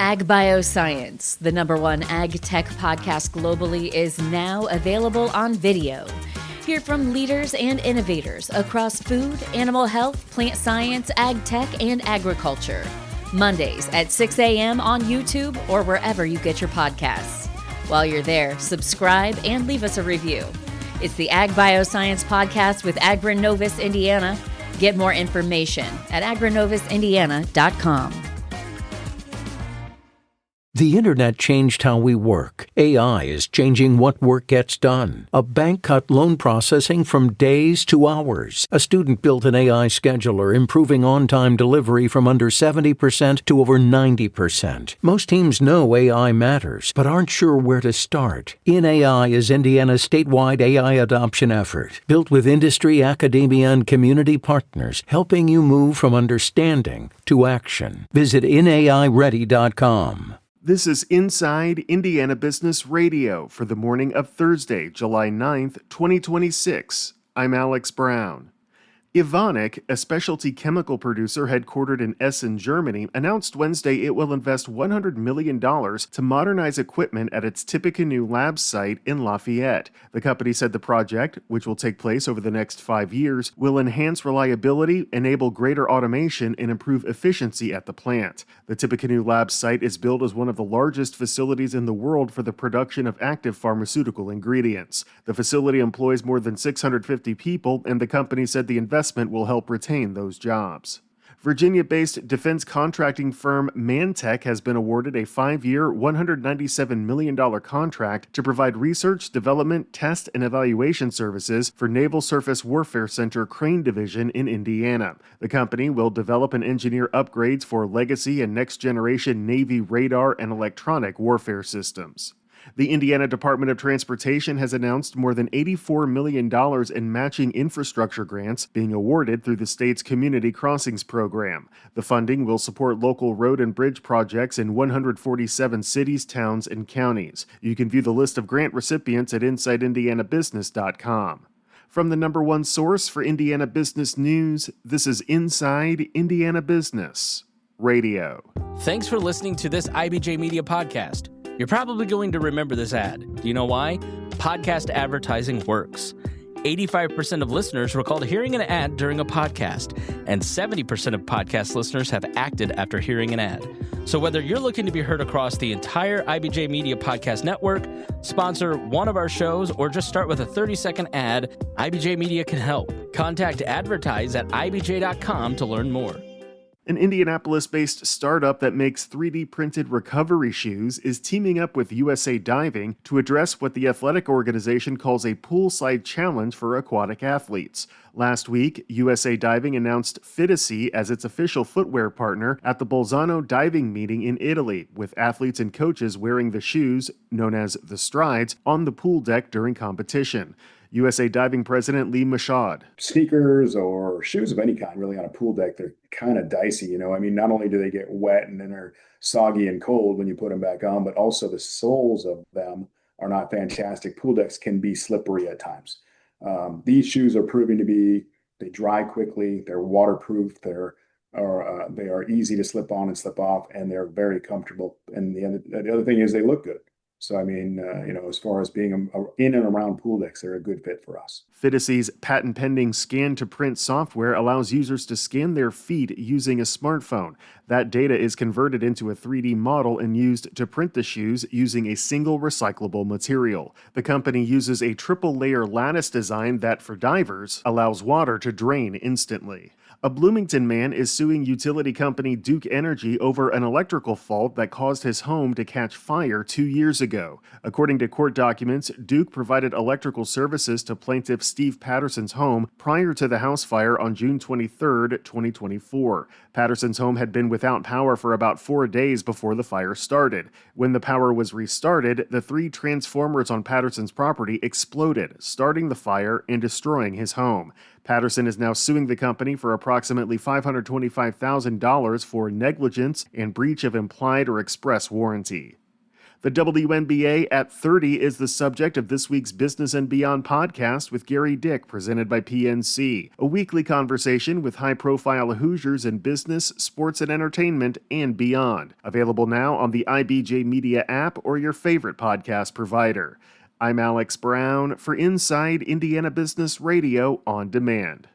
Ag Bioscience, the #1 ag tech podcast globally, is now available on video. Hear from leaders and innovators across food, animal health, plant science, ag tech, and agriculture. Mondays at 6 a.m. on YouTube or wherever you get your podcasts. While you're there, subscribe and leave us a review. It's the Ag Bioscience Podcast with Agronovis Indiana. Get more information at agronovisindiana.com. The internet changed how we work. AI is changing what work gets done. A bank cut loan processing from days to hours. A student built an AI scheduler, improving on-time delivery from under 70% to over 90%. Most teams know AI matters, but aren't sure where to start. InAI is Indiana's statewide AI adoption effort, built with industry, academia, and community partners, helping you move from understanding to action. Visit inaiready.com. This is Inside Indiana Business Radio for the morning of Thursday, July 9th, 2026. I'm Alex Brown. Evonik, a specialty chemical producer headquartered in Essen, Germany, announced Wednesday it will invest $100 million to modernize equipment at its Tippecanoe Labs site in Lafayette. The company said the project, which will take place over the next 5 years, will enhance reliability, enable greater automation, and improve efficiency at the plant. The Tippecanoe Labs site is billed as one of the largest facilities in the world for the production of active pharmaceutical ingredients. The facility employs more than 650 people, and the company said the investment will help retain those jobs. Virginia-based defense contracting firm ManTech has been awarded a 5-year, $197 million contract to provide research, development, test, and evaluation services for Naval Surface Warfare Center Crane Division in Indiana. The company will develop and engineer upgrades for legacy and next-generation Navy radar and electronic warfare systems. The Indiana Department of Transportation has announced more than $84 million in matching infrastructure grants being awarded through the state's Community Crossings program. The funding will support local road and bridge projects in 147 cities, towns, and counties. You can view the list of grant recipients at InsideIndianaBusiness.com. From the #1 source for Indiana business news, this is Inside Indiana Business Radio. Thanks for listening to this IBJ Media podcast. You're probably going to remember this ad. Do you know why? Podcast advertising works. 85% of listeners recalled hearing an ad during a podcast, and 70% of podcast listeners have acted after hearing an ad. So whether you're looking to be heard across the entire IBJ Media Podcast Network, sponsor one of our shows, or just start with a 30-second ad, IBJ Media can help. Contact advertise at ibj.com to learn more. An Indianapolis-based startup that makes 3D printed recovery shoes is teaming up with USA Diving to address what the athletic organization calls a poolside challenge for aquatic athletes. Last week, USA Diving announced Fidacy as its official footwear partner at the Bolzano diving meeting in Italy, with athletes and coaches wearing the shoes, known as the Strides, on the pool deck during competition. USA Diving President Lee Mashad. Sneakers or shoes of any kind really on a pool deck, they're kind of dicey, not only do they get wet and then they're soggy and cold when you put them back on, but also the soles of them are not fantastic. Pool decks can be slippery at times. These shoes are proving to be, they dry quickly, they're waterproof, they are easy to slip on and slip off, and they're very comfortable. And the other thing is they look good. So, as far as being in and around pool decks, they're a good fit for us. Fidacy's patent-pending scan-to-print software allows users to scan their feet using a smartphone. That data is converted into a 3D model and used to print the shoes using a single recyclable material. The company uses a triple-layer lattice design that, for divers, allows water to drain instantly. A Bloomington man is suing utility company Duke Energy over an electrical fault that caused his home to catch fire 2 years ago. According to court documents, Duke provided electrical services to plaintiff Steve Patterson's home prior to the house fire on June 23, 2024. Patterson's home had been without power for about 4 days before the fire started. When the power was restarted, the 3 transformers on Patterson's property exploded, starting the fire and destroying his home. Patterson is now suing the company for approximately $525,000 for negligence and breach of implied or express warranty. The WNBA at 30 is the subject of this week's Business and Beyond podcast with Gary Dick, presented by PNC, a weekly conversation with high-profile Hoosiers in business, sports and entertainment, and beyond. Available now on the IBJ Media app or your favorite podcast provider. I'm Alex Brown for Inside Indiana Business Radio on Demand.